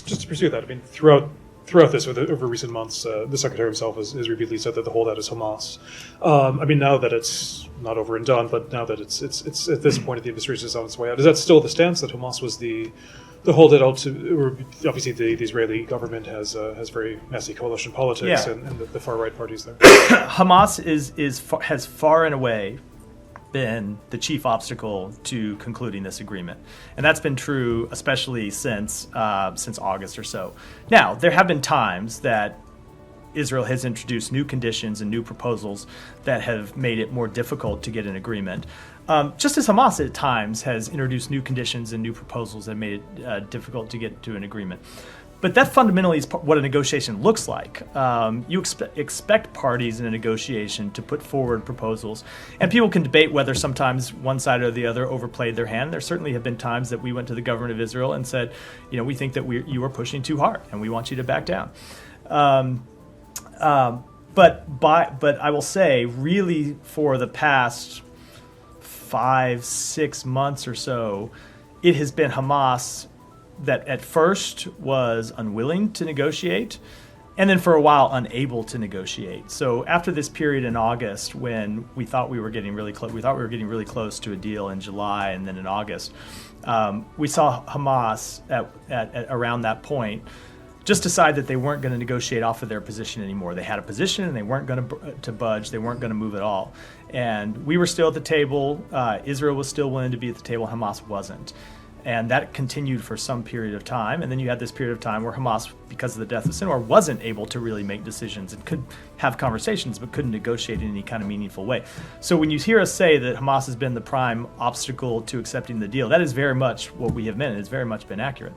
just to pursue that, I mean, throughout this, over recent months, the secretary himself has repeatedly said that the holdout is Hamas. I mean, now that it's not over and done, but now that it's at this point, the administration is on its way out, is that still the stance that Hamas was the holdout to? Or obviously, the Israeli government has very messy coalition politics, and the far right parties there. Hamas has far and away been the chief obstacle to concluding this agreement, and that's been true especially since August or so. Now, there have been times that Israel has introduced new conditions and new proposals that have made it more difficult to get an agreement, just as Hamas at times has introduced new conditions and new proposals that made it difficult to get to an agreement. But that fundamentally is what a negotiation looks like. You expect parties in a negotiation to put forward proposals, and people can debate whether sometimes one side or the other overplayed their hand. There certainly have been times that we went to the government of Israel and said, we think that you are pushing too hard, and we want you to back down. But I will say, really, for the past 5-6 months or so, it has been Hamas that at first was unwilling to negotiate, and then for a while unable to negotiate. So after this period in August, when we thought we were getting really close to a deal in July, and then in August, we saw Hamas at around that point just decide that they weren't going to negotiate off of their position anymore. They had a position and they weren't going to budge. They weren't going to move at all. And we were still at the table. Israel was still willing to be at the table. Hamas wasn't. And that continued for some period of time. And then you had this period of time where Hamas, because of the death of Sinwar, wasn't able to really make decisions and could have conversations, but couldn't negotiate in any kind of meaningful way. So when you hear us say that Hamas has been the prime obstacle to accepting the deal, that is very much what we have meant. It's very much been accurate.